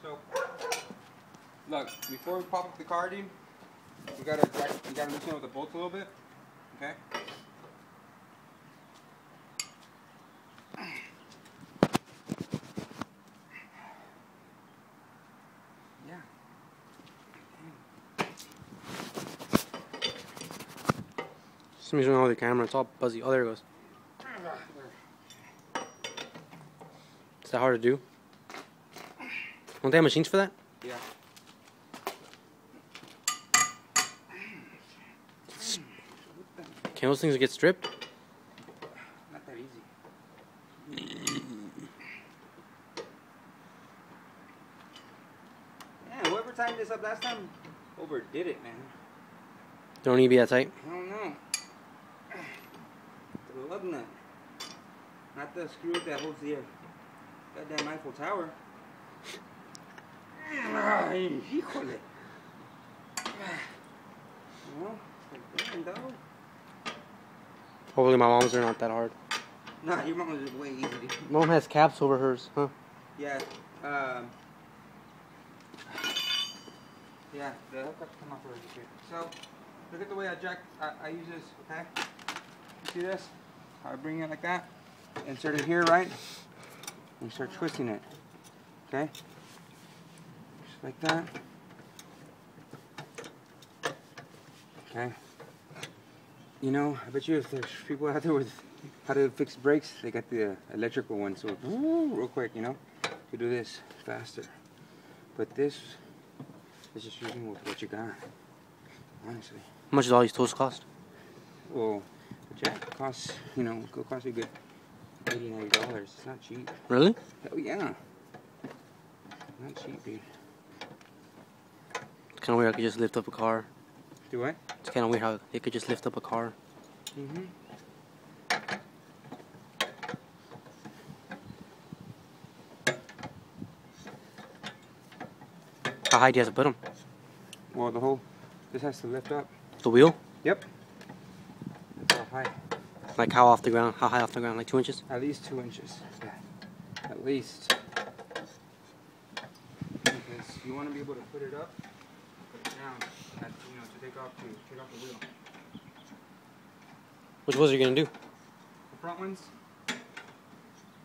So look, before we pop up the car, dude, we gotta loosen up the bolts a little bit, okay? Yeah. Somebody's going on with the camera. It's all buzzy. Oh, there it goes. Is that hard to do? Don't they have machines for that? Yeah. Can those things get stripped? Not that easy. Yeah, whoever tightened this up last time overdid it, man. Don't need to be that tight. I don't know. The lug nut. Not the screw that holds the goddamn Eiffel Tower. Ay, híjole. Well, it's like though. Hopefully my mom's are not that hard. Nah, your mom's is way easy. Mom has caps over hers, huh? Yeah, yeah, the hookups come off already. So, look at the way I use this, okay? You see this? I bring it like that, insert it here, right? And start twisting it, okay? Just like that. Okay. You know, I bet you if there's people out there with how to fix brakes, they got the electrical one, so real quick, you know? You do this faster. But this is just using what you got, honestly. How much does all these tools cost? Well, the jack costs, you know, could cost you a good $80, $90. It's not cheap. Really? Hell yeah. Not cheap, dude. It's kind of weird I could just lift up a car. Do what? It's kind of weird how they could just lift up a car. Mm-hmm. How high do you have to put them? Well, this has to lift up. The wheel? Yep. That's all high. Like how off the ground? How high off the ground? Like 2 inches? At least 2 inches. Yeah. At least. Because you want to be able to put it up, put it down, and, you know, to take off the wheel. Which ones are you going to do? The front ones.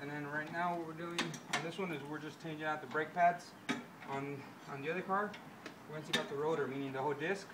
And then right now what we're doing on this one is we're just changing out the brake pads. On the other car, we're going to take out the rotor, meaning the whole disc.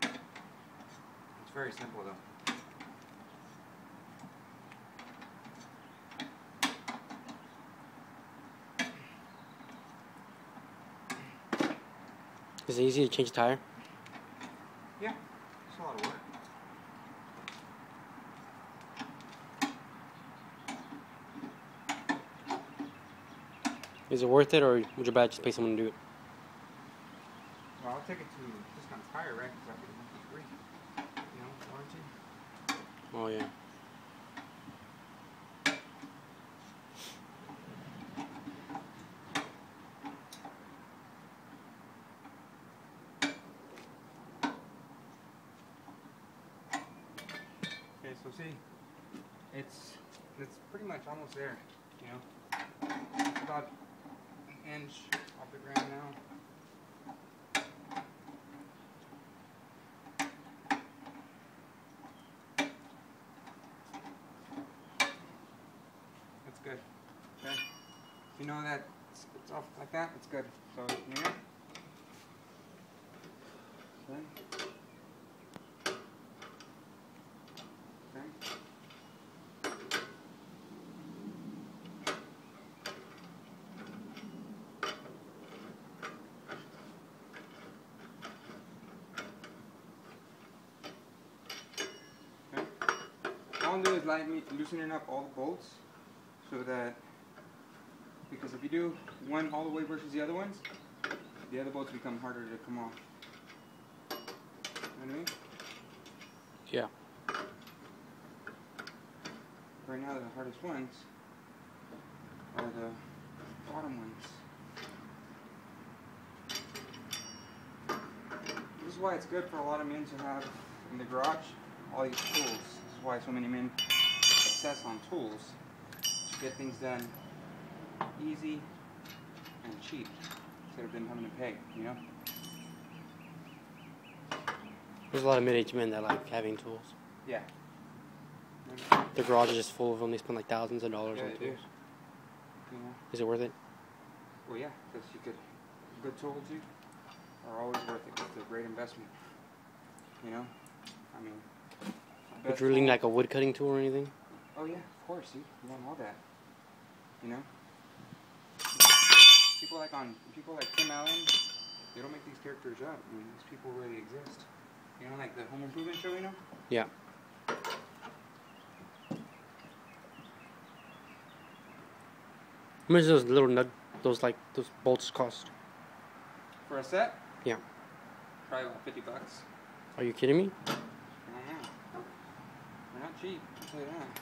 It's very simple though. Is it easy to change a tire? Yeah, it's a lot of work. Is it worth it, or would you rather just pay someone to do it? Well, I'll take it to discount tire, right? Because I get it for free. You know, warranty. Oh, yeah. Okay, so see, it's pretty much almost there, you know. It's about an inch off the ground now. That's good. Okay. You know that it's off like that, it's good. So yeah. Okay. Okay. All I'm doing is loosening up all the bolts so that, because if you do one all the way versus the other ones, the other bolts become harder to come off. You know what I mean? Yeah. Right now the hardest ones are the bottom ones. This is why it's good for a lot of men to have in the garage all these tools. This is why so many men obsess on tools to get things done easy cheap instead of them having to pay, you know? There's a lot of mid-age men that like having tools. Yeah. Their garage is just full of them. They spend like thousands of dollars on they tools. do. You know? Is it worth it? Well, yeah, because good tools are always worth it. It's a great investment. You know? I mean, But you're really like a wood cutting tool or anything? Oh yeah, of course. You want all that. You know? People like Tim Allen, they don't make these characters up. I mean, these people really exist. You know, like the Home Improvement show, you know? Yeah. How much does those bolts cost? For a set? Yeah. Probably about $50. Are you kidding me? I don't know. They're not cheap, I'll tell you that.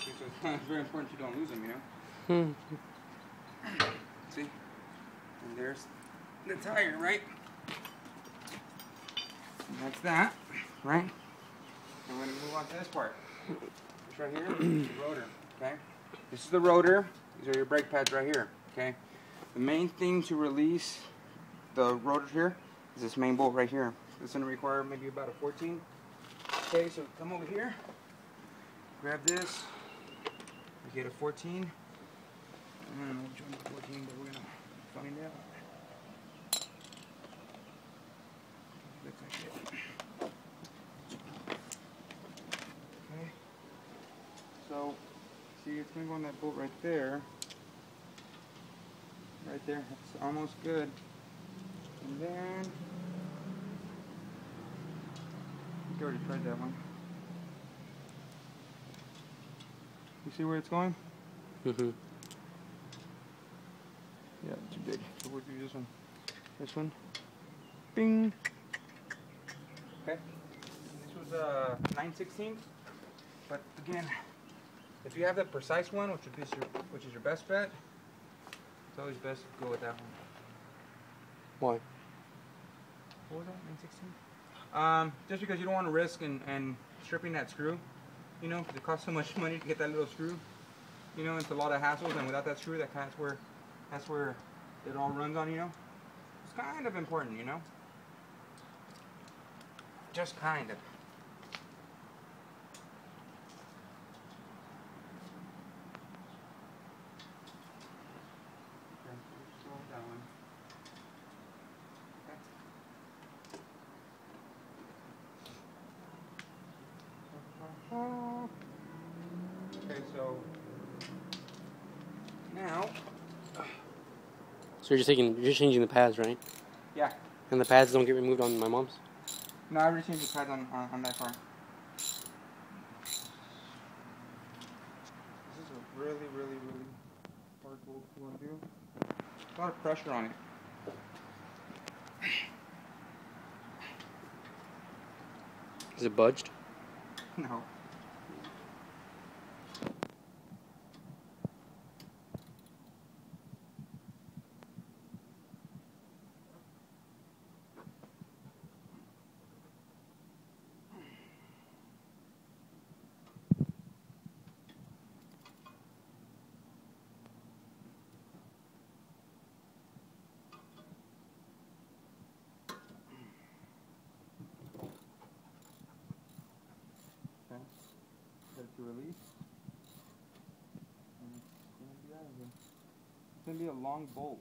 So it's very important you don't lose them, you know? See? And there's the tire, right? And that's that, right? And we're going to move on to this part. This right here is the rotor, okay? This is the rotor. These are your brake pads right here, okay? The main thing to release the rotor here is this main bolt right here. It's going to require maybe about a 14. Okay, so come over here. Grab this. We get a 14. I don't know which one's 14, but we're going to find out. Looks like it. Okay. So, see, it's going to go on that bolt right there. Right there. It's almost good. And then, I think I already tried that one. You see where it's going? Mm-hmm. Yeah, too big. So we'll do this one. This one. Bing. Okay. This was 9/16. But again, if you have the precise one, which is your best bet, it's always best to go with that one. Why? What was that? 9/16. Just because you don't want to risk and stripping that screw. You know, because it costs so much money to get that little screw. You know, it's a lot of hassles, and without that screw, that's where it all runs on. You know, it's kind of important. You know, just kind of. Okay, so now. So you're just changing the pads, right? Yeah. And the pads don't get removed on my mom's? No, I already changed the pads on that car. This is a really hard bolt to undo. A lot of pressure on it. Is it budged? No. Ready to release. And it's going to be out of here. It's going to be a long bolt.